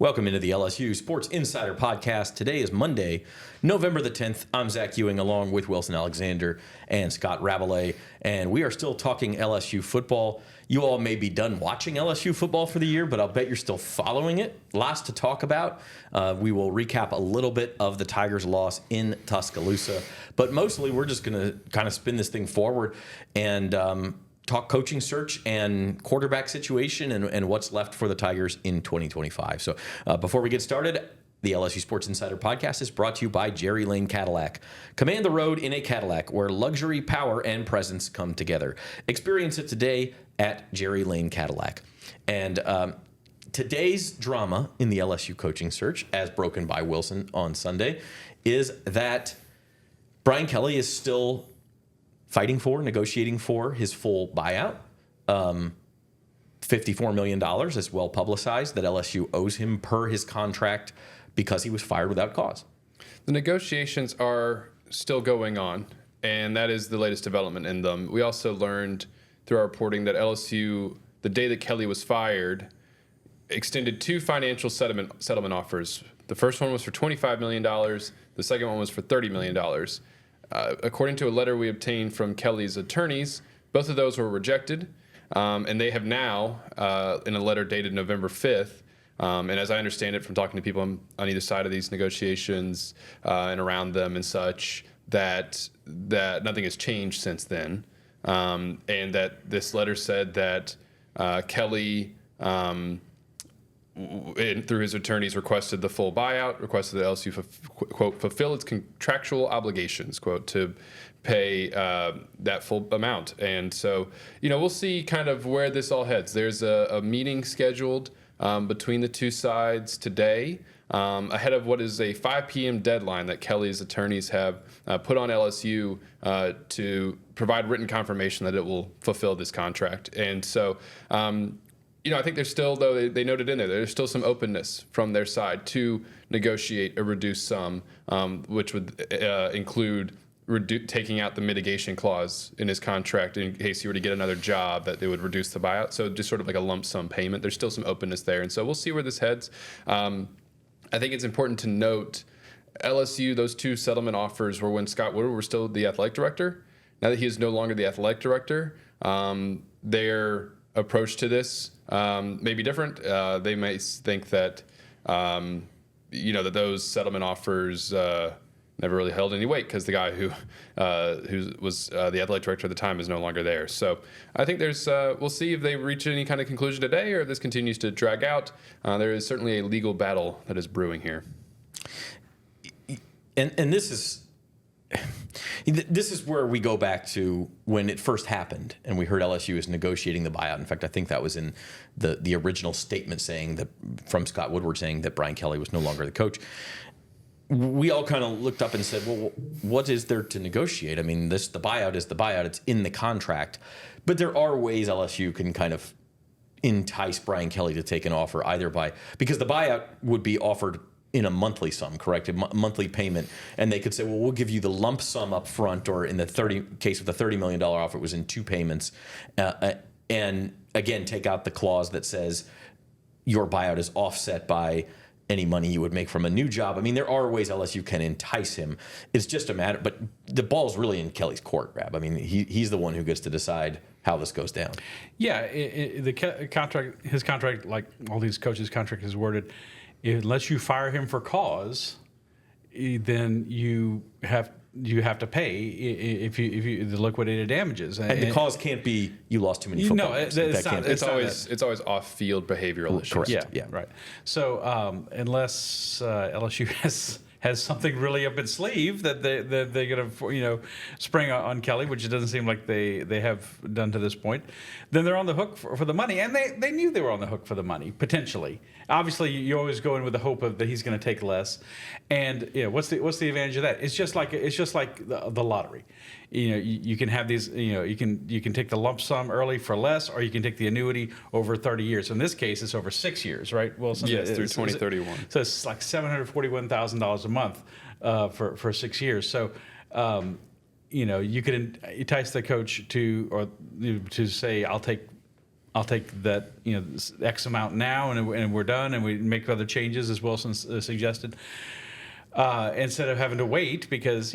Welcome into the LSU Sports Insider Podcast. Today is Monday, November the 10th. I'm Zach Ewing along with Wilson Alexander and Scott Rabelais, and we are still talking LSU football. You all may be done watching LSU football for the year, but I'll bet you're still following it. Lots to talk about. We will recap a little bit of the Tigers' loss in Tuscaloosa, but mostly we're just going to kind of spin this thing forward and talk coaching search and quarterback situation and what's left for the Tigers in 2025. So before we get started, the LSU Sports Insider Podcast is brought to you by Jerry Lane Cadillac. Command the road in a Cadillac where luxury, power, and presence come together. Experience it today at Jerry Lane Cadillac. And today's drama in the LSU coaching search, as broken by Wilson on Sunday, is that Brian Kelly is still negotiating for his full buyout. $54 million is well publicized that LSU owes him per his contract because he was fired without cause. The negotiations are still going on, and that is the latest development in them. We also learned through our reporting that LSU, the day that Kelly was fired, extended two financial settlement offers. The first one was for $25 million. The second one was for $30 million. According to a letter we obtained from Kelly's attorneys, both of those were rejected, and they have now, in a letter dated November 5th, and as I understand it from talking to people on either side of these negotiations and around them and such, that nothing has changed since then, and that this letter said that Kelly, through his attorneys, requested the full buyout, requested that LSU, quote, fulfill its contractual obligations, quote, to pay that full amount. And so, we'll see kind of where this all heads. There's a meeting scheduled between the two sides today ahead of what is a 5 p.m. deadline that Kelly's attorneys have put on LSU to provide written confirmation that it will fulfill this contract. And so, I think there's still, though they noted in there's still some openness from their side to negotiate a reduced sum, which would include taking out the mitigation clause in his contract in case he were to get another job, that they would reduce the buyout. So just sort of like a lump sum payment. There's still some openness there. And so we'll see where this heads. I think it's important to note LSU, those two settlement offers were when Scott Woodward was still the athletic director. Now that he is no longer the athletic director, their approach to this may be different. They may think that, that those settlement offers never really held any weight because the guy who was the athletic director at the time is no longer there. So I think we'll see if they reach any kind of conclusion today or if this continues to drag out. There is certainly a legal battle that is brewing here. And this is where we go back to when it first happened and we heard LSU is negotiating the buyout. In fact, I think that was in the original statement from Scott Woodward saying that Brian Kelly was no longer the coach. We all kind of looked up and said, well, what is there to negotiate? I mean, the buyout is the buyout. It's in the contract. But there are ways LSU can kind of entice Brian Kelly to take an offer because the buyout would be offered in a monthly sum, correct? A monthly payment. And they could say, well, we'll give you the lump sum up front, or in the case of the $30 million offer, it was in two payments. And again, take out the clause that says your buyout is offset by any money you would make from a new job. I mean, there are ways LSU can entice him. It's just a matter, but the ball's really in Kelly's court, Rab. I mean, he's the one who gets to decide how this goes down. Yeah, his contract, like all these coaches' contract is worded, unless you fire him for cause, then you have to pay if you the liquidated damages. And the cause can't be you lost too many football games. It's always off-field behavioral issues. Correct. Yeah, right. So unless LSU has something really up its sleeve that they're going to spring on Kelly, which it doesn't seem like they have done to this point, then they're on the hook for the money, and they knew they were on the hook for the money potentially. Obviously, you always go in with the hope that he's going to take less, and what's the advantage of that? It's just like the lottery. You can have these. You can take the lump sum early for less, or you can take the annuity over 30 years. In this case, it's over 6 years, right? Well, yes, through 2031. So it's like $741,000 a month for 6 years. So you could entice the coach to say, I'll take I'll take that, this X amount now, and we're done, and we make other changes as Wilson suggested, instead of having to wait because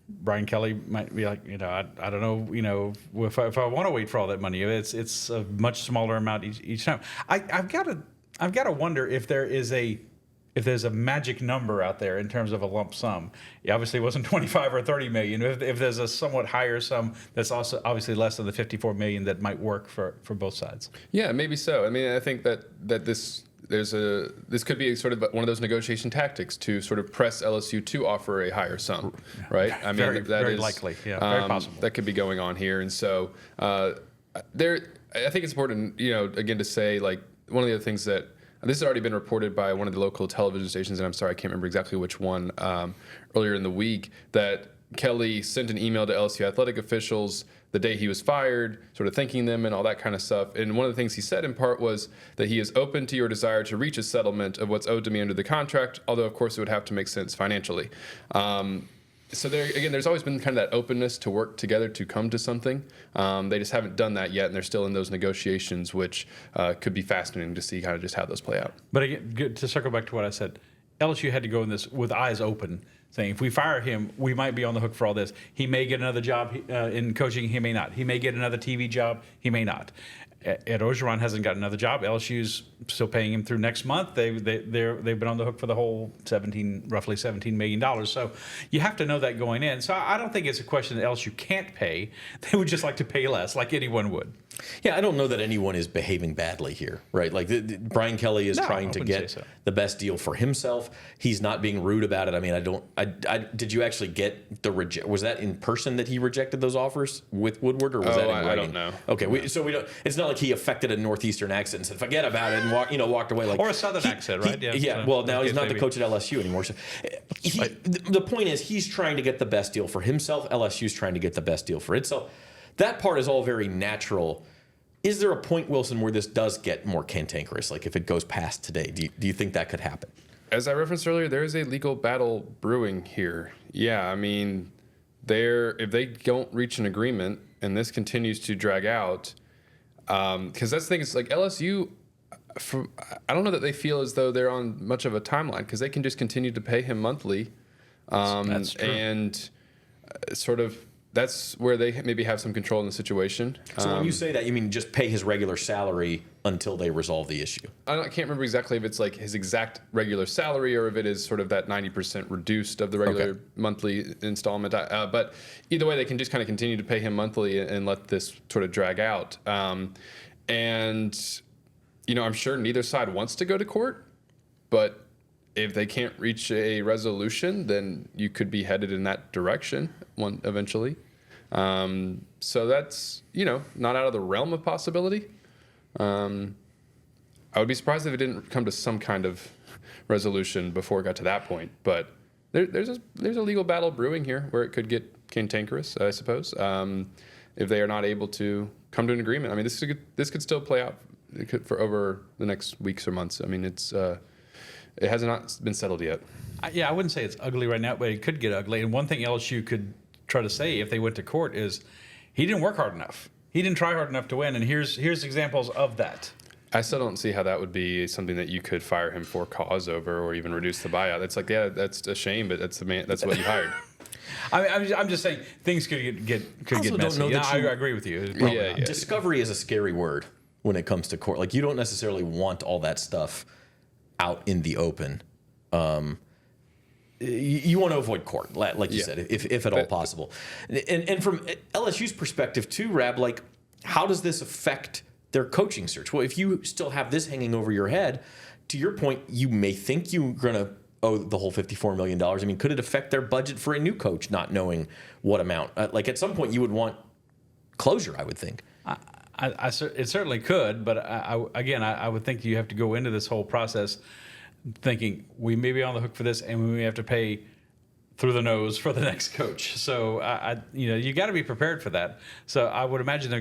Brian Kelly might be like, I don't know, if I want to wait for all that money. It's a much smaller amount each time. I've got to wonder if there's a magic number out there in terms of a lump sum. Obviously, it wasn't 25 or 30 million. If there's a somewhat higher sum, that's also obviously less than the 54 million that might work for both sides. Yeah, maybe so. I mean, I think that this could be sort of one of those negotiation tactics to sort of press LSU to offer a higher sum, right? I mean, very likely. Yeah, very possible. That could be going on here, and so I think it's important, again, to say like one of the other things that. This has already been reported by one of the local television stations, and I'm sorry, I can't remember exactly which one, earlier in the week, that Kelly sent an email to LSU athletic officials the day he was fired, sort of thanking them and all that kind of stuff. And one of the things he said in part was that he is open to your desire to reach a settlement of what's owed to me under the contract, although, of course, it would have to make sense financially. So there's always been kind of that openness to work together to come to something. They just haven't done that yet, and they're still in those negotiations, which could be fascinating to see kind of just how those play out. But again, to circle back to what I said, LSU had to go in this with eyes open, saying if we fire him, we might be on the hook for all this. He may get another job in coaching, he may not. He may get another TV job, he may not. Ed Orgeron hasn't got another job. LSU's still paying him through next month. They've been on the hook for the whole roughly $17 million. So you have to know that going in. So I don't think it's a question that LSU can't pay. They would just like to pay less, like anyone would. Yeah, I don't know that anyone is behaving badly here, right? Like Brian Kelly is trying to get the best deal for himself. He's not being rude about it. I mean, did you actually get the was that in person that he rejected those offers with Woodward, or was that in writing? I don't know. Okay, we don't. It's not like he affected a northeastern accent and said forget about it and walked away like or a southern accent, right? Yeah. Well, now he's not the coach at LSU anymore. So the point is he's trying to get the best deal for himself. LSU's trying to get the best deal for itself. That part is all very natural. Is there a point, Wilson, where this does get more cantankerous? Like if it goes past today, do you think that could happen? As I referenced earlier, there is a legal battle brewing here. Yeah, I mean, if they don't reach an agreement and this continues to drag out, because that's the thing, it's like LSU, I don't know that they feel as though they're on much of a timeline because they can just continue to pay him monthly. That's true. And sort of that's where they maybe have some control in the situation. So when you say that, you mean just pay his regular salary until they resolve the issue? I can't remember exactly if it's like his exact regular salary or if it is sort of that 90% reduced of the regular monthly installment. But either way, they can just kind of continue to pay him monthly and let this sort of drag out. And, I'm sure neither side wants to go to court, but if they can't reach a resolution, then you could be headed in that direction eventually. So that's, not out of the realm of possibility. I would be surprised if it didn't come to some kind of resolution before it got to that point. But there's a legal battle brewing here where it could get cantankerous, I suppose, if they are not able to come to an agreement. I mean, this could still play out for over the next weeks or months. I mean, it has not been settled yet. I wouldn't say it's ugly right now, but it could get ugly. And one thing LSU could try to say if they went to court is he didn't work hard enough. He didn't try hard enough to win, and here's examples of that. I still don't see how that would be something that you could fire him for cause over or even reduce the buyout. It's like, yeah, that's a shame, but that's what you hired. I'm just saying things could get messy. I agree with you. Yeah. Discovery is a scary word when it comes to court. Like you don't necessarily want all that stuff out in the open. You want to avoid court, like you said, if at all possible. And from LSU's perspective too, Rab, like how does this affect their coaching search? Well, if you still have this hanging over your head, to your point, you may think you're going to owe the whole $54 million. I mean, could it affect their budget for a new coach, not knowing what amount? Like at some point you would want closure, I would think. It certainly could, but I would think you have to go into this whole process thinking we may be on the hook for this, and we may have to pay through the nose for the next coach. So you got to be prepared for that. So I would imagine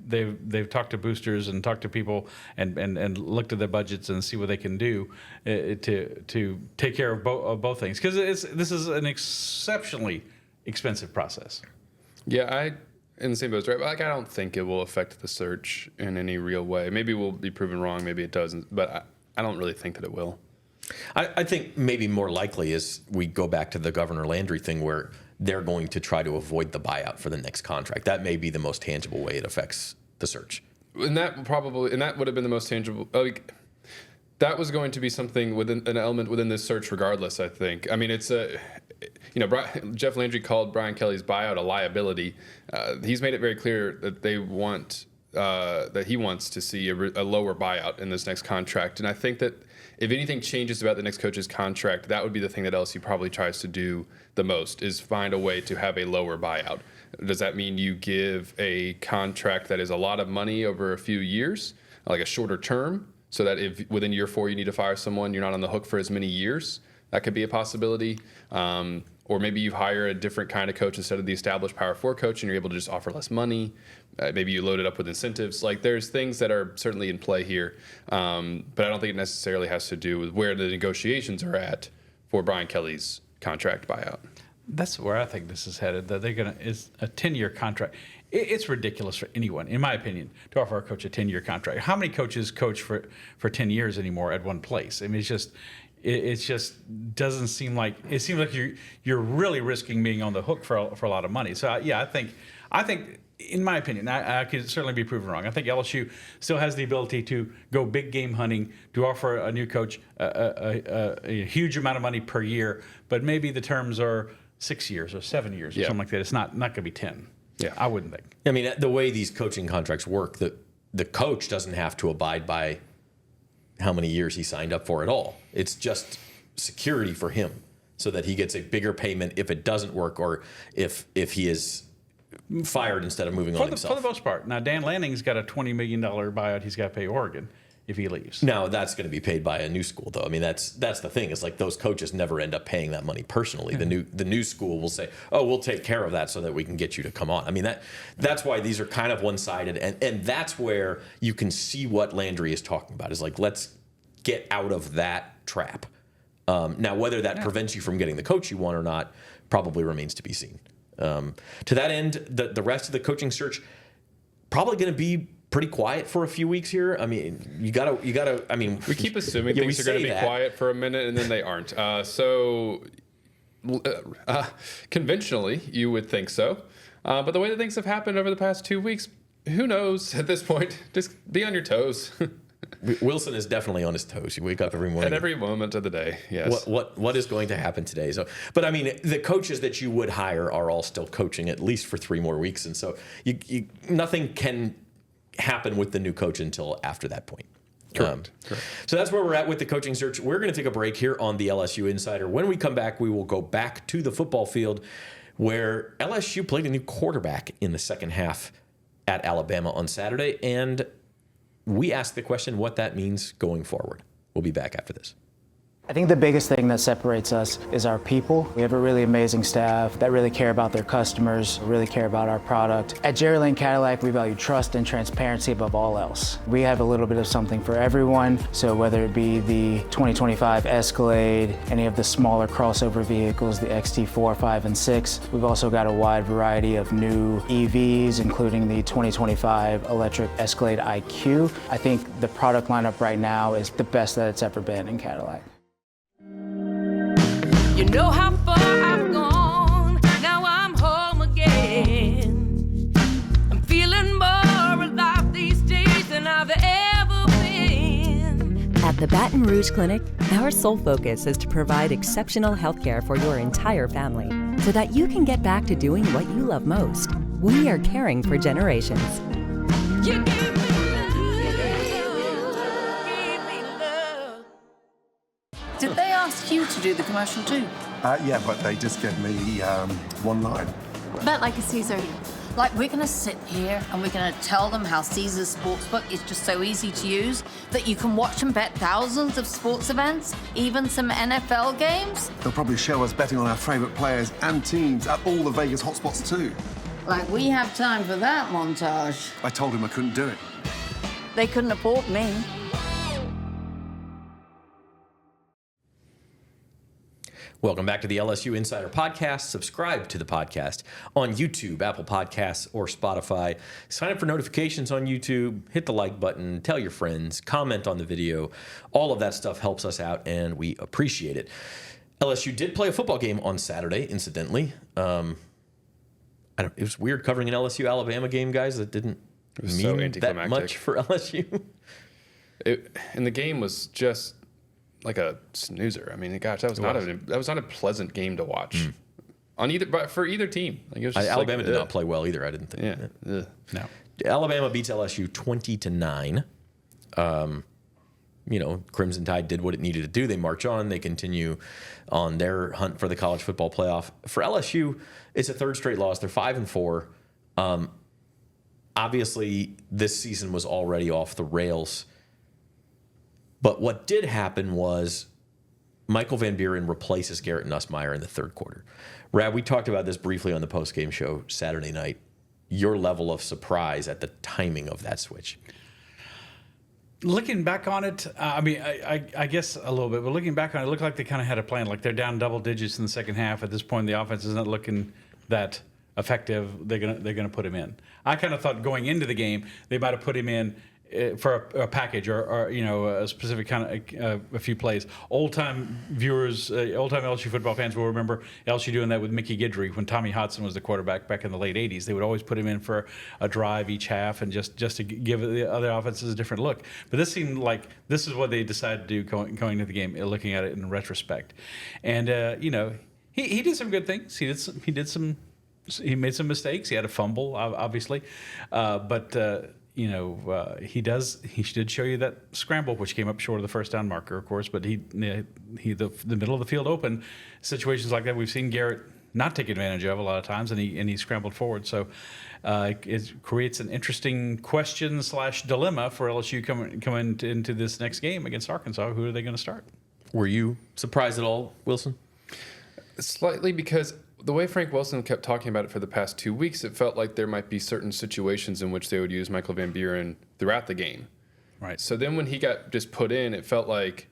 they've talked to boosters and talked to people and looked at their budgets and see what they can do to take care of both things, because this is an exceptionally expensive process. Yeah, in the same boat, right? Like, I don't think it will affect the search in any real way. Maybe we'll be proven wrong. Maybe it doesn't. But I don't really think that it will. I think maybe more likely is we go back to the Governor Landry thing where they're going to try to avoid the buyout for the next contract. That may be the most tangible way it affects the search. And that would have been the most tangible. That was going to be something within an element within this search, regardless. I think. I mean, it's Jeff Landry called Brian Kelly's buyout a liability. He's made it very clear that that he wants to see a lower buyout in this next contract. And I think that if anything changes about the next coach's contract, that would be the thing that LSU probably tries to do the most, is find a way to have a lower buyout. Does that mean you give a contract that is a lot of money over a few years, like a shorter term, so that if within year 4 you need to fire someone, you're not on the hook for as many years? That could be a possibility. Or maybe you hire a different kind of coach instead of the established Power 4 coach, and you're able to just offer less money. Maybe you load it up with incentives. Like, there's things that are certainly in play here, but I don't think it necessarily has to do with where the negotiations are at for Brian Kelly's contract buyout. That's where I think this is headed. That it's a 10-year contract. It's ridiculous for anyone, in my opinion, to offer a coach a 10-year contract. How many coaches coach for 10 years anymore at one place? I mean, it just doesn't seem like it seems like you're really risking being on the hook for a lot of money. So I think in my opinion, I could certainly be proven wrong. I think LSU still has the ability to go big game hunting, to offer a new coach a huge amount of money per year, but maybe the terms are 6 years or 7 years or something like that. It's not going to be 10. Yeah, I wouldn't think. I mean, the way these coaching contracts work, the coach doesn't have to abide by how many years he signed up for at all. It's just security for him so that he gets a bigger payment if it doesn't work, or if he is fired instead of moving on himself. For the most part. Now, Dan Lanning's got a $20 million buyout he's got to pay Oregon if he leaves. Now, that's going to be paid by a new school, though. I mean, that's the thing. It's like those coaches never end up paying that money personally. The new school will say, "Oh, we'll take care of that so that we can get you to come on." I mean, that's why these are kind of one-sided, and that's where you can see what Landry is talking about. Is like, let's get out of that trap. Now, whether that prevents you from getting the coach you want or not probably remains to be seen. To that end, the rest of the coaching search probably going to be pretty quiet for a few weeks here. I mean, you gotta. I mean, we keep assuming things are going to be quiet for a minute, and then they aren't. Conventionally, you would think so, but the way that things have happened over the past 2 weeks, who knows at this point? Just be on your toes. Wilson is definitely on his toes. You wake up every morning. At every moment of the day, yes. What is going to happen today? So, but I mean, the coaches that you would hire are all still coaching at least for 3 more weeks, and so nothing can happen with the new coach until after that point. Correct. So that's where we're at with the coaching search. We're going to take a break here on the LSU Insider. When we come back, we will go back to the football field where LSU played a new quarterback in the second half at Alabama on Saturday, and we ask the question what that means going forward. We'll be back after this. I think the biggest thing that separates us is our people. We have a really amazing staff that really care about their customers, really care about our product. At Jerry Lane Cadillac, we value trust and transparency above all else. We have a little bit of something for everyone. So whether it be the 2025 Escalade, any of the smaller crossover vehicles, the XT4, 5, and 6, we've also got a wide variety of new EVs, including the 2025 electric Escalade IQ. I think the product lineup right now is the best that it's ever been in Cadillac. You know how far I've gone, now I'm home again. I'm feeling more alive these days than I've ever been. At the Baton Rouge Clinic, our sole focus is to provide exceptional health care for your entire family so that you can get back to doing what you love most. We are caring for generations. You gave me love. Did they ask you to do the commercial too? Yeah, but they just gave me one line. Bet like a Caesar. Like, we're gonna sit here and we're gonna tell them how Caesar's Sportsbook is just so easy to use that you can watch and bet thousands of sports events, even some NFL games. They'll probably show us betting on our favourite players and teams at all the Vegas hotspots too. Like, we have time for that montage. I told him I couldn't do it. They couldn't afford me. Welcome back to the LSU Insider Podcast. Subscribe to the podcast on YouTube, Apple Podcasts, or Spotify. Sign up for notifications on YouTube, hit the like button, tell your friends, comment on the video. All of that stuff helps us out, and we appreciate it. LSU did play a football game on Saturday, incidentally. It was weird covering an LSU-Alabama game, guys. That didn't mean that much for LSU. And the game was just like a snoozer. I mean, gosh, that was not a pleasant game to watch for either team. Like, it was just Alabama did not play well either. I didn't think. Yeah. No. Alabama beats LSU 20-9. Crimson Tide did what it needed to do. They march on. They continue on their hunt for the college football playoff. For LSU, it's a third straight loss. They're 5-4. Obviously, this season was already off the rails. But what did happen was Michael Van Buren replaces Garrett Nussmeier in the third quarter. Rab, we talked about this briefly on the postgame show Saturday night. Your level of surprise at the timing of that switch. Looking back on it, I guess a little bit, but looking back on it, it looked like they kind of had a plan. Like, they're down double digits in the second half. At this point, the offense is not looking that effective. They're gonna put him in. I kind of thought going into the game they might have put him in for a package or a specific kind of a few plays. Old-time viewers, old-time LSU football fans will remember LSU doing that with Mickey Guidry when Tommy Hodson was the quarterback back in the late 80s. They would always put him in for a drive each half and just to give the other offenses a different look. But this seemed like this is what they decided to do going into the game, looking at it in retrospect. And, he did some good things. He made some mistakes. He had a fumble, obviously. He did show you that scramble, which came up short of the first down marker, of course. But the middle of the field open, situations like that we've seen Garrett not take advantage of a lot of times, and he scrambled forward. So it creates an interesting question / dilemma for LSU coming into this next game against Arkansas. Who are they going to start? Were you surprised at all, Wilson? Slightly, because the way Frank Wilson kept talking about it for the past 2 weeks, it felt like there might be certain situations in which they would use Michael Van Buren throughout the game. Right. So then when he got just put in, it felt like,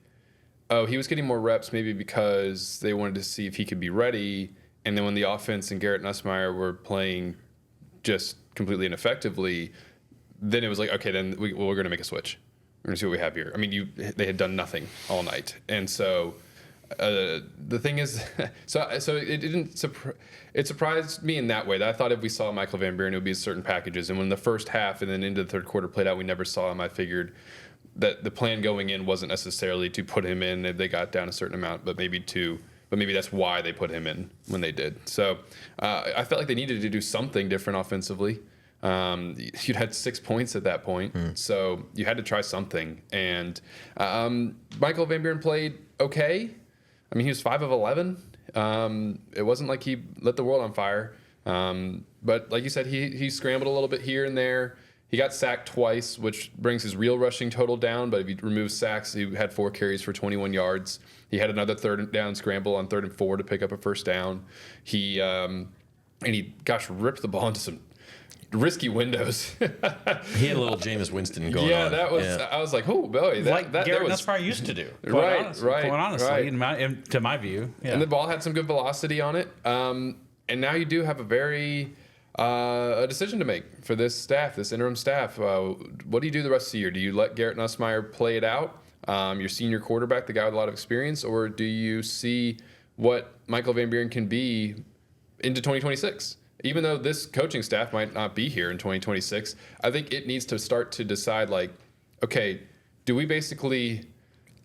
he was getting more reps maybe because they wanted to see if he could be ready. And then when the offense and Garrett Nussmeier were playing just completely ineffectively, then it was like, okay, then we're going to make a switch. We're going to see what we have here. I mean, they had done nothing all night. And so the thing is, so it didn't. It surprised me in that way. That I thought if we saw Michael Van Buren, it would be certain packages. And when the first half and then into the third quarter played out, we never saw him. I figured that the plan going in wasn't necessarily to put him in if they got down a certain amount, but maybe that's why they put him in when they did. So I felt like they needed to do something different offensively. You'd had 6 points at that point, so you had to try something. And Michael Van Buren played okay. I mean, he was 5 of 11. It wasn't like he lit the world on fire. But like you said, he scrambled a little bit here and there. He got sacked twice, which brings his real rushing total down. But if you remove sacks, he had 4 carries for 21 yards. He had another third down scramble on 3rd and 4 to pick up a first down. He ripped the ball into some risky windows. He had a little Jameis Winston going on. Yeah, that was. Yeah. I was like, oh boy, that Garrett Nussmeier used to do. Quite honestly, to my view. Yeah. And the ball had some good velocity on it. And now you do have a decision to make for this interim staff. What do you do the rest of the year? Do you let Garrett Nussmeier play it out, your senior quarterback, the guy with a lot of experience, or do you see what Michael Van Buren can be into 2026? Even though this coaching staff might not be here in 2026, I think it needs to start to decide, like, okay, do we basically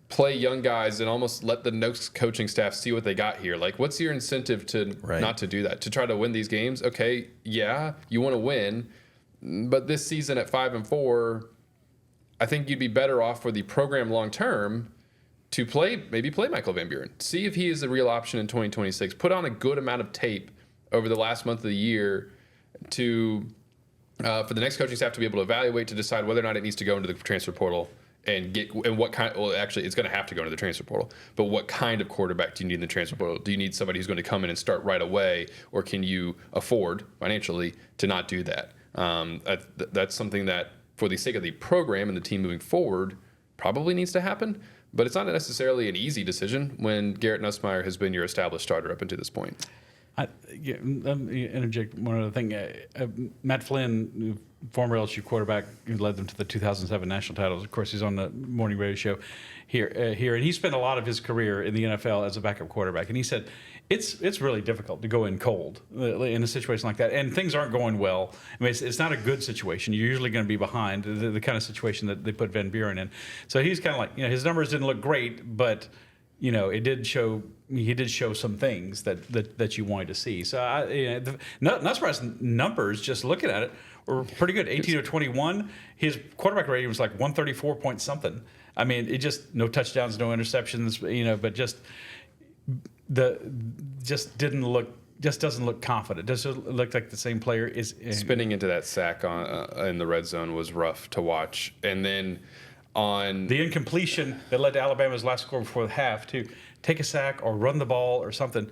play young guys and almost let the next coaching staff see what they got here? Like, what's your incentive to not to do that, to try to win these games? Okay, yeah, you want to win, but this season at 5-4, I think you'd be better off for the program long term to maybe play Michael Van Buren. See if he is a real option in 2026. Put on a good amount of tape over the last month of the year for the next coaching staff to be able to evaluate, to decide whether or not it needs to go into the transfer portal and what kind. Well, actually, it's going to have to go into the transfer portal. But what kind of quarterback do you need in the transfer portal? Do you need somebody who's going to come in and start right away, or can you afford financially to not do that? That's something that, for the sake of the program and the team moving forward, probably needs to happen. but it's not necessarily an easy decision when Garrett Nussmeier has been your established starter up until this point. Let me interject one other thing. Matt Flynn, former LSU quarterback, who led them to the 2007 national titles. Of course, he's on the morning radio show here, and he spent a lot of his career in the NFL as a backup quarterback. And he said it's really difficult to go in cold in a situation like that, and things aren't going well. I mean, it's not a good situation. You're usually going to be behind the kind of situation that they put Van Buren in. So he's kind of like, his numbers didn't look great, but he did show some things that you wanted to see. So Nussmeier's numbers, just looking at it, were pretty good. 18 of 21. His quarterback rating was like 134 point something. I mean, it just no touchdowns, no interceptions. But just doesn't look confident. Doesn't look like the same player is Spinning into that sack in the red zone was rough to watch, and then on the incompletion that led to Alabama's last score before the half, to take a sack or run the ball or something,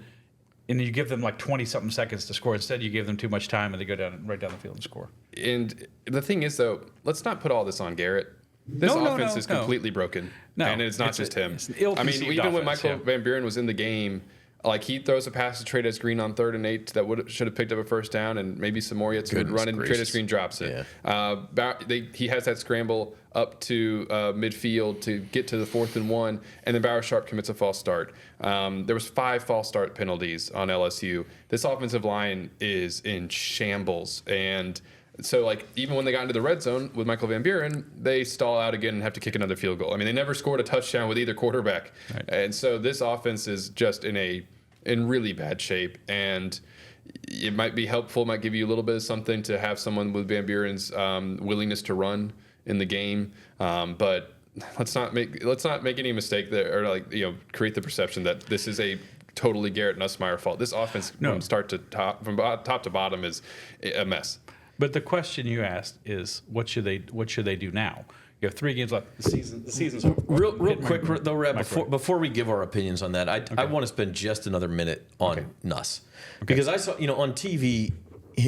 and you give them like 20-something seconds to score. Instead, you give them too much time, and they go right down the field and score. And the thing is, though, let's not put all this on Garrett. This offense is completely broken, and it's not just him. I mean, even when Michael Van Buren was in the game, like he throws a pass to Trey'Dez Green on 3rd and 8 that should have picked up a first down, and maybe some more yet to run, and Trey'Dez Green drops it. Yeah. He has that scramble up to midfield to get to the 4th and 1, and then Bauer Sharp commits a false start. There was 5 false start penalties on LSU. This offensive line is in shambles, and so like even when they got into the red zone with Michael Van Buren, they stall out again and have to kick another field goal. I mean, they never scored a touchdown with either quarterback, right. And so this offense is just in really bad shape, and it might be helpful, might give you a little bit of something to have someone with Van Buren's willingness to run in the game, but let's not make any mistake there, or create the perception that this is a totally Garrett Nussmeier fault. This offense from top to bottom is a mess. But the question you asked is, what should they do now? You have 3 games left. The season's over. Real quick though, Reb, before we give our opinions on that, I want to spend just another minute on Nuss, because I saw on TV,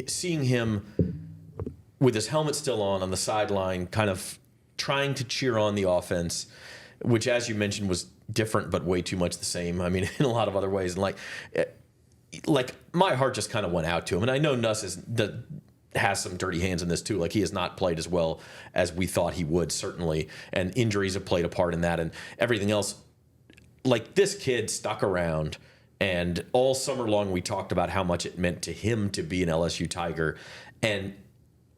seeing him with his helmet still on the sideline, kind of trying to cheer on the offense, which, as you mentioned, was different but way too much the same. I mean, in a lot of other ways, and like my heart just kind of went out to him, and I know Nuss has some dirty hands in this too. Like, he has not played as well as we thought he would, certainly, and injuries have played a part in that, and everything else. Like, this kid stuck around, and all summer long we talked about how much it meant to him to be an LSU Tiger, and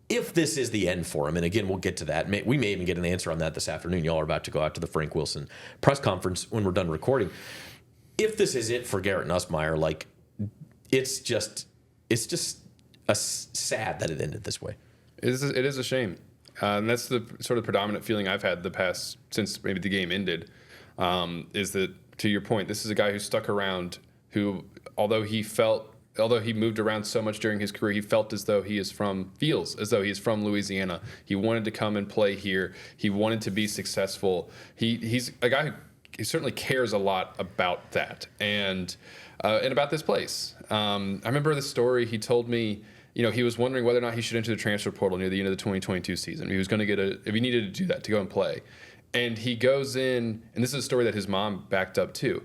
if this is the end for him, and again, we'll get to that. We may even get an answer on that this afternoon. Y'all are about to go out to the Frank Wilson press conference when we're done recording. If this is it for Garrett Nussmeier, like, it's just sad that it ended this way. It is a shame. And that's the sort of predominant feeling I've had since maybe the game ended, is that, to your point, this is a guy who stuck around, who, although he moved around so much during his career, he feels as though he is from Louisiana. He wanted to come and play here. He wanted to be successful. He's a guy who certainly cares a lot about that and about this place. I remember the story he told me. He was wondering whether or not he should enter the transfer portal near the end of the 2022 season. He was going to if he needed to do that, to go and play. And he goes in, and this is a story that his mom backed up too.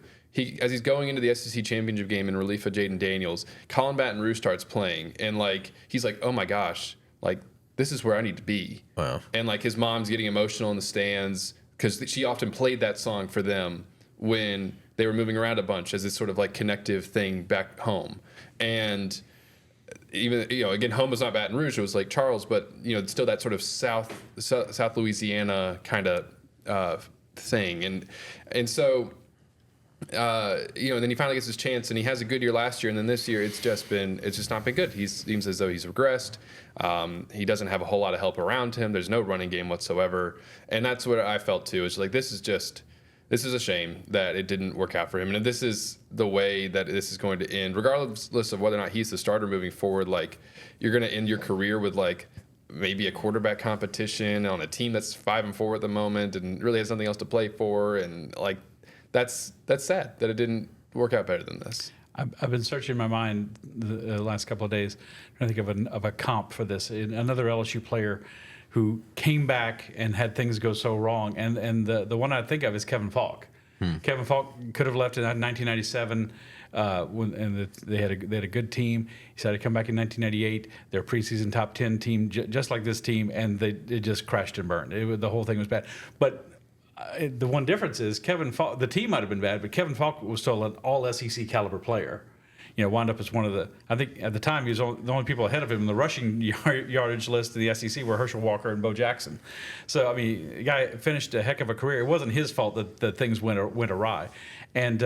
As he's going into the SEC championship game in relief of Jaden Daniels, Colin Baton Rouge starts playing, and he's like, oh my gosh, this is where I need to be. Wow. And his mom's getting emotional in the stands because she often played that song for them when they were moving around a bunch as this sort of connective thing back home. And even again, home was not Baton Rouge; it was Lake Charles, but still that sort of South Louisiana kind of thing, and so and then he finally gets his chance, and he has a good year last year, and then this year it's just not been good. He seems as though he's regressed. He doesn't have a whole lot of help around him. There's no running game whatsoever, and that's what I felt too. It's this is a shame that it didn't work out for him. And this is the way that this is going to end, regardless of whether or not he's the starter moving forward. You're going to end your career with maybe a quarterback competition on a team that's 5-4 at the moment and really has nothing else to play for. And that's sad that it didn't work out better than this. I've been searching in my mind the last couple of days, trying to think of a comp for this. Another LSU player who came back and had things go so wrong, and the one I think of is Kevin Falk. Kevin Falk could have left in 1997. They had a good team. He decided to come back in 1998. They're a preseason top 10 team, just like this team, and it just crashed and burned. The whole thing was bad. But the one difference is Kevin Falk. The team might have been bad, but Kevin Falk was still an all SEC caliber player. Wound up as one of the. I think at the time he was the only people ahead of him in the rushing yardage list of the SEC were Herschel Walker and Bo Jackson. So I mean, the guy finished a heck of a career. It wasn't his fault that things went awry, and.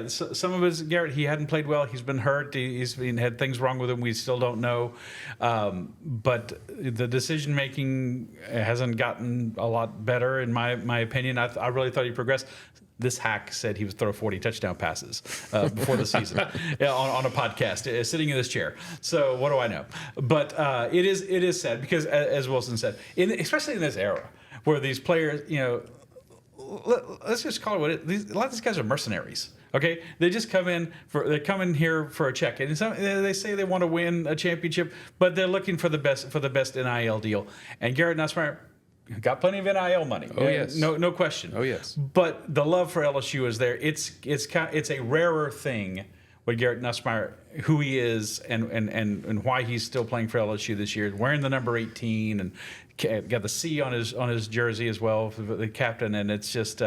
Some of his Garrett, he hadn't played well. He's been hurt. He's had things wrong with him. We still don't know. But the decision making hasn't gotten a lot better, in my opinion. I really thought he progressed. This hack said he would throw 40 touchdown passes before the season on a podcast, sitting in this chair. So what do I know? But it is sad because, as Wilson said, especially in this era where these players, let's just call it what it is. A lot of these guys are mercenaries. Okay, they just come in here for a check, and they say they want to win a championship, but they're looking for the best NIL deal. And Garrett Nussmeier got plenty of NIL money. Oh yes, no question. Oh yes. But the love for LSU is there. It's a rarer thing with Garrett Nussmeier, who he is and why he's still playing for LSU this year, wearing the number 18 and got the C on his jersey as well, for the captain. And it's just,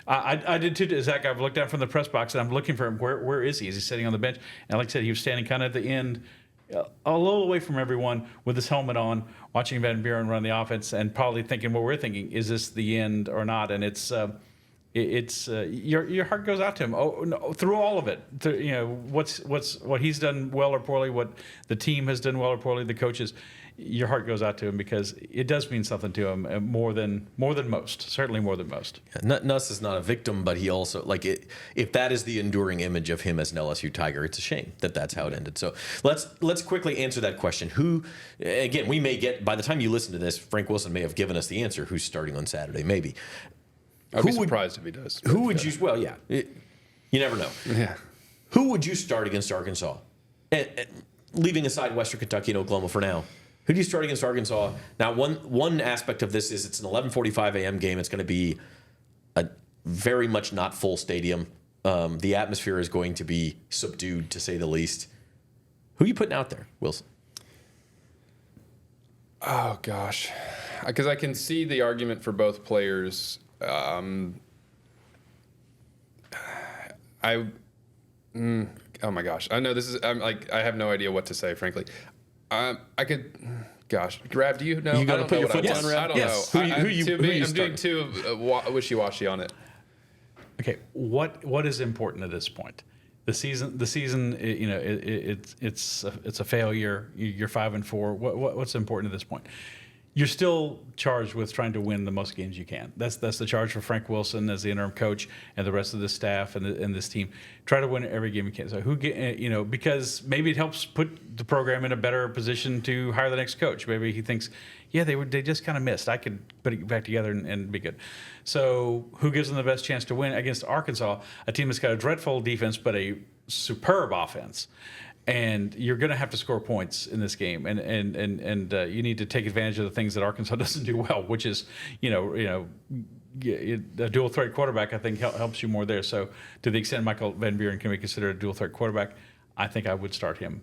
I did too, Zach. I've looked down from the press box and I'm looking for him. Where is he? Is he sitting on the bench? And like I said, he was standing kind of at the end, a little away from everyone with his helmet on, watching Van Buren run the offense and probably thinking what we're thinking, is this the end or not? And it's your heart goes out to him. Oh, no, through all of it. What he's done well or poorly, what the team has done well or poorly, the coaches. Your heart goes out to him because it does mean something to him more than most. Certainly more than most. Yeah, Nuss is not a victim, but he also if that is the enduring image of him as an LSU Tiger, it's a shame that that's how it ended. So let's quickly answer that question. Who, again, we may get, by the time you listen to this, Frank Wilson may have given us the answer. Who's starting on Saturday? Maybe. I'd be surprised if he does. Who would you? Well, yeah, you never know. Yeah. Who would you start against Arkansas? And leaving aside Western Kentucky and Oklahoma for now, who do you start against Arkansas? Now, one aspect of this is it's an 11:45 a.m. game. It's going to be a very much not full stadium. The atmosphere is going to be subdued, to say the least. Who are you putting out there, Wilson? Oh gosh, because I can see the argument for both players. Oh my gosh, I know this is. I have no idea what to say, frankly. I could. Gosh, Rab, do you know? You got to put your foot down, Rab. I don't know. I'm doing too wishy-washy on it. Okay, what is important at this point? The season, it's a failure. You're 5-4. What's important at this point? You're still charged with trying to win the most games you can. That's the charge for Frank Wilson as the interim coach and the rest of the staff and this team. Try to win every game you can. So because maybe it helps put the program in a better position to hire the next coach. Maybe he thinks, yeah, they just kind of missed. I could put it back together and be good. So who gives them the best chance to win against Arkansas, a team that's got a dreadful defense but a superb offense? And you're going to have to score points in this game, and you need to take advantage of the things that Arkansas doesn't do well, which is, a dual threat quarterback. I think helps you more there. So, to the extent Michael Van Buren can be considered a dual threat quarterback, I think I would start him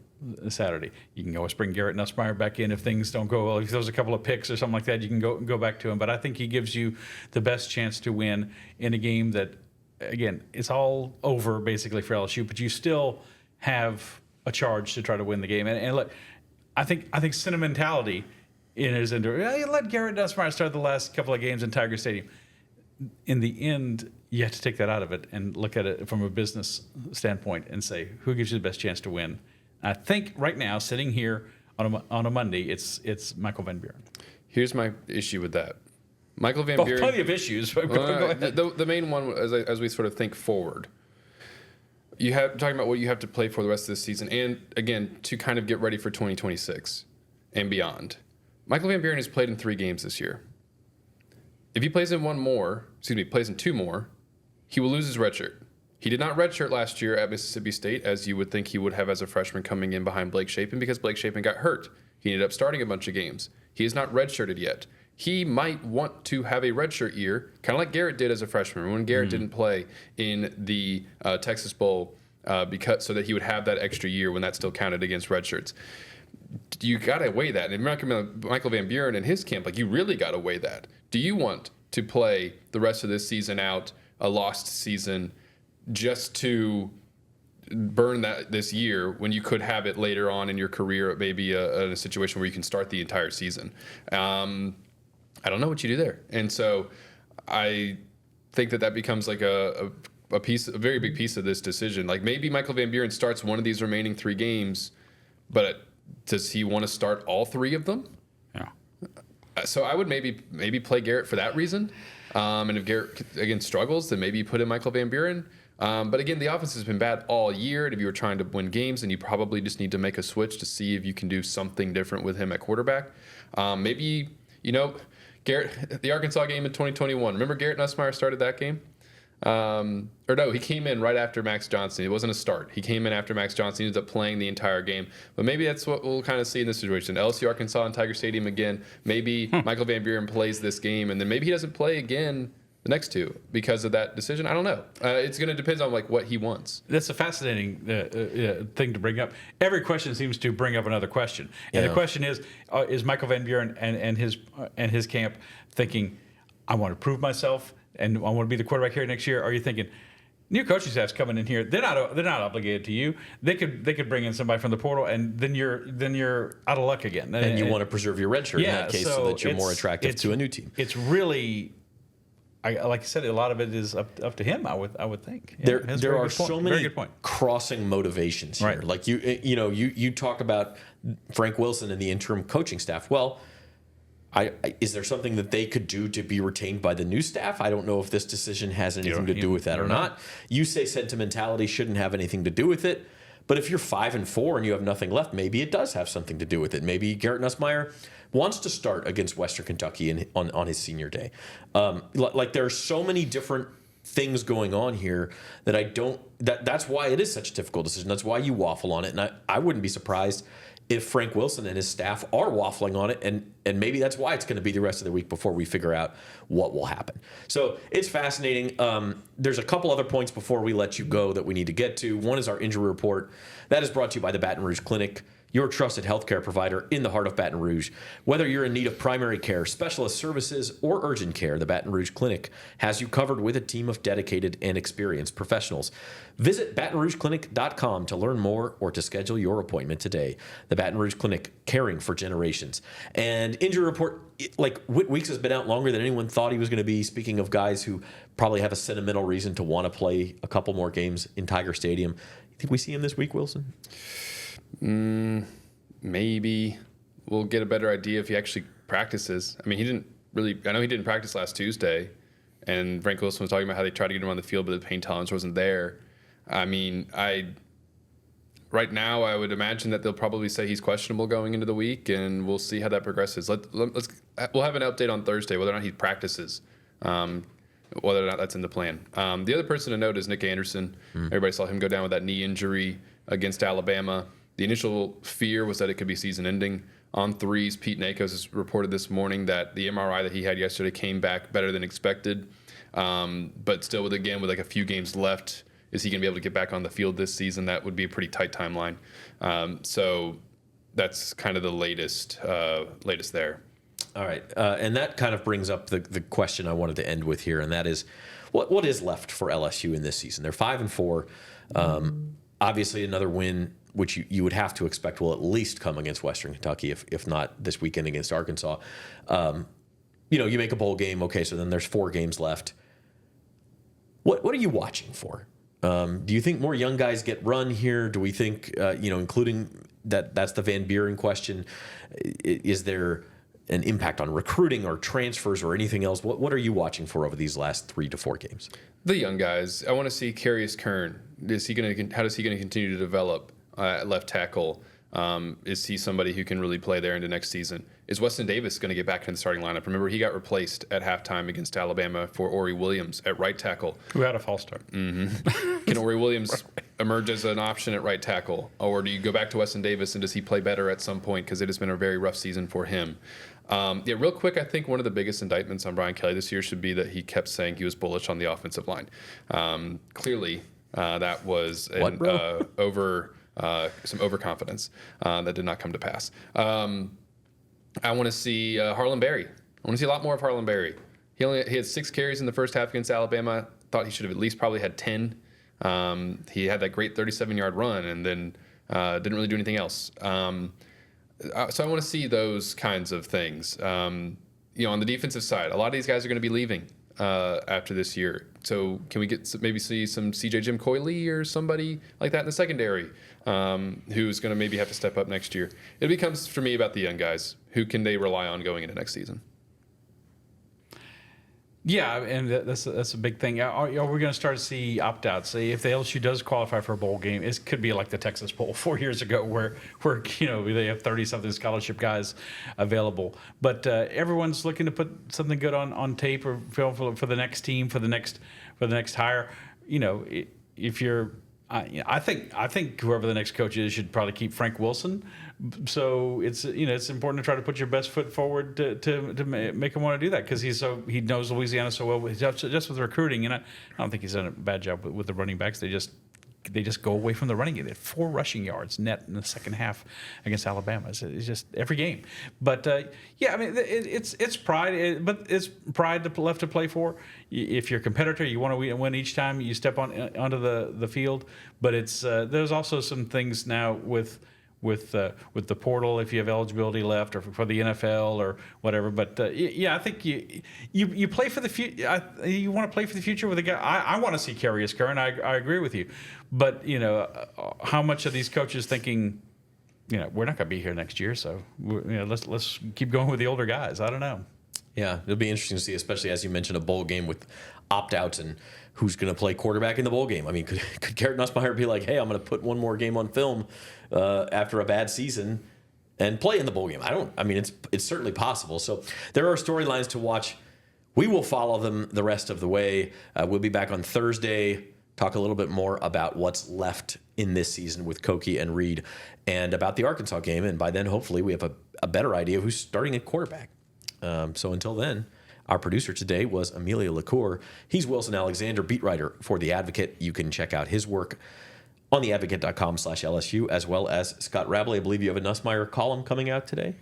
Saturday. You can always bring Garrett Nussmeier back in if things don't go well. If he throws a couple of picks or something like that, you can go back to him. But I think he gives you the best chance to win in a game that, again, it's all over basically for LSU, but you still have a charge to try to win the game. And look, I think sentimentality in his end. Let Garrett Nussmeier start the last couple of games in Tiger Stadium. In the end, you have to take that out of it and look at it from a business standpoint and say, who gives you the best chance to win? I think right now, sitting here on a Monday, it's Michael Van Buren. Here's my issue with that. Michael Van Buren. Plenty of issues. But go ahead. The main one, as we sort of think forward, talking about what you have to play for the rest of this season, and again to kind of get ready for 2026 and beyond. Michael Van Buren has played in 3 games this year. If he plays in 2 more, he will lose his red shirt. He did not redshirt last year at Mississippi State, as you would think he would have as a freshman coming in behind Blake Shapen, because Blake Shapen got hurt. He ended up starting a bunch of games. He is not redshirted yet. He might want to have a redshirt year, kind of like Garrett did as a freshman, when Garrett didn't play in the Texas Bowl, so that he would have that extra year when that still counted against redshirts. You got to weigh that. And Michael Van Buren in his camp, you really got to weigh that. Do you want to play the rest of this season out, a lost season, just to burn this year when you could have it later on in your career, maybe in a situation where you can start the entire season? I don't know what you do there. And so I think that becomes like a very big piece of this decision. Maybe Michael Van Buren starts one of these remaining 3 games, but does he want to start all 3 of them? Yeah. So I would maybe play Garrett for that reason. And if Garrett, again, struggles, then maybe you put in Michael Van Buren. But again, the offense has been bad all year. And if you were trying to win games, then you probably just need to make a switch to see if you can do something different with him at quarterback. Maybe, Garrett, the Arkansas game in 2021. Remember Garrett Nussmeier started that game? Or no, he came in right after Max Johnson. It wasn't a start. He came in after Max Johnson. He ended up playing the entire game. But maybe that's what we'll kind of see in this situation. LSU Arkansas in Tiger Stadium again. Maybe Michael Van Buren plays this game, and then maybe he doesn't play again the next 2 because of that decision. I don't know. It's going to depend on what he wants. That's a fascinating thing to bring up. Every question seems to bring up another question, and the question is Michael Van Buren and his camp thinking, I want to prove myself and I want to be the quarterback here next year? Or are you thinking, new coaching staff's coming in here, they're not obligated to you. They could bring in somebody from the portal, and then you're out of luck again. And you want to preserve your red shirt in that case so that you're more attractive to a new team. It's really, like I said, a lot of it is up to him. I would think. Yeah, there are so many crossing motivations here. Right. You talk about Frank Wilson and the interim coaching staff. Well, is there something that they could do to be retained by the new staff? I don't know if this decision has anything to do with that or not. You say sentimentality shouldn't have anything to do with it, but if you're 5-4 and you have nothing left, maybe it does have something to do with it. Maybe Garrett Nussmeier wants to start against Western Kentucky on his senior day. There are so many different things going on here that that's why it is such a difficult decision. That's why you waffle on it, and I wouldn't be surprised if Frank Wilson and his staff are waffling on it, and maybe that's why it's going to be the rest of the week before we figure out what will happen. So it's fascinating. There's a couple other points before we let you go that we need to get to. One is our injury report. That is brought to you by the Baton Rouge Clinic, your trusted healthcare provider in the heart of Baton Rouge. Whether you're in need of primary care, specialist services, or urgent care, the Baton Rouge Clinic has you covered with a team of dedicated and experienced professionals. Visit BatonRougeClinic.com to learn more or to schedule your appointment today. The Baton Rouge Clinic, caring for generations. And injury report, Whit Weeks has been out longer than anyone thought he was going to be. Speaking of guys who probably have a sentimental reason to want to play a couple more games in Tiger Stadium. You think we see him this week, Wilson? Maybe we'll get a better idea if he actually practices. I mean, I know he didn't practice last Tuesday, and Frank Wilson was talking about how they tried to get him on the field, but the pain tolerance wasn't there. I mean, right now I would imagine that they'll probably say he's questionable going into the week, and we'll see how that progresses. We'll have an update on Thursday whether or not he practices, whether or not that's in the plan. The other person to note is Nick Anderson. Everybody saw him go down with that knee injury against Alabama. The initial fear was that it could be season-ending. On threes, Pete Nakos has reported this morning that the MRI that he had yesterday came back better than expected. But still, with a few games left, is he going to be able to get back on the field this season? That would be a pretty tight timeline. So that's kind of the latest there. All right, and that kind of brings up the question I wanted to end with here, and that is, what is left for LSU in this season? They're 5-4. Obviously, another win, which you would have to expect will at least come against Western Kentucky, if not this weekend against Arkansas. You make a bowl game, okay, so then there's 4 games left. What are you watching for? Do you think more young guys get run here? Do we think, including that's the Van Buren question, is there an impact on recruiting or transfers or anything else? What are you watching for over these last 3 to 4 games? The young guys. I want to see Carius Kern. How is he going to continue to develop at left tackle? Is he somebody who can really play there into next season? Is Weston Davis going to get back in the starting lineup? Remember, he got replaced at halftime against Alabama for Ori Williams at right tackle. Who had a false start. Can Ori Williams emerge as an option at right tackle? Or do you go back to Weston Davis, and does he play better at some point? Because it has been a very rough season for him. Real quick, I think one of the biggest indictments on Brian Kelly this year should be that he kept saying he was bullish on the offensive line. Clearly, that was some overconfidence that did not come to pass. I want to see Harlan Berry. I want to see a lot more of Harlan Berry. He had 6 carries in the first half against Alabama. Thought he should have at least probably had 10. He had that great 37-yard run and then didn't really do anything else. So I want to see those kinds of things. On the defensive side, a lot of these guys are going to be leaving after this year. So can we maybe see some CJ Jim Coyley or somebody like that in the secondary who's going to maybe have to step up next year? It becomes, for me, about the young guys. Who can they rely on going into next season? Yeah, and that's a big thing. Are we going to start to see opt-outs? If the LSU does qualify for a bowl game, it could be like the Texas Bowl 4 years ago where they have 30-something scholarship guys available. But everyone's looking to put something good on tape or film for the next team, for the next hire. If you're I think whoever the next coach is should probably keep Frank Wilson. So it's important to try to put your best foot forward to make him want to do that, because he knows Louisiana so well just with recruiting, and I don't think he's done a bad job with the running backs. They just go away from the running game. They had 4 rushing yards net in the second half against Alabama. It's just every game. But it's pride, but it's pride left to play for. If you're a competitor, you want to win each time you step onto the field. But it's there's also some things now with the portal, if you have eligibility left, or for the NFL or whatever. But I think you play for the future. You want to play for the future with a guy. I want to see Carius Curran. I agree with you. But how much are these coaches thinking? We're not going to be here next year, so let's keep going with the older guys. I don't know. Yeah, it'll be interesting to see, especially as you mentioned, a bowl game with opt-outs and who's going to play quarterback in the bowl game. I mean, could Garrett Nussmeier be like, hey, I'm going to put one more game on film after a bad season and play in the bowl game? It's certainly possible. So there are storylines to watch. We will follow them the rest of the way. We'll be back on Thursday, talk a little bit more about what's left in this season with Koki and Reed and about the Arkansas game. And by then, hopefully, we have a better idea of who's starting at quarterback. So until then, our producer today was Amelia LaCour. He's Wilson Alexander, beat writer for The Advocate. You can check out his work on theadvocate.com/LSU, as well as Scott Rabelais. I believe you have a Nussmeier column coming out today.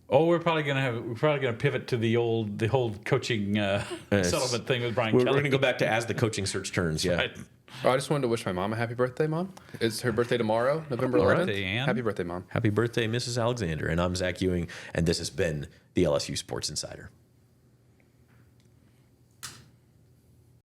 Oh, we're probably gonna pivot to the whole coaching settlement thing with Brian Kelly. We're gonna go back to as the coaching search turns. Yeah. Right. Oh, I just wanted to wish my mom a happy birthday, Mom. It's her birthday tomorrow, November 11th. Birthday, Ann. Happy birthday, Mom. Happy birthday, Mrs. Alexander. And I'm Zach Ewing, and this has been the LSU Sports Insider.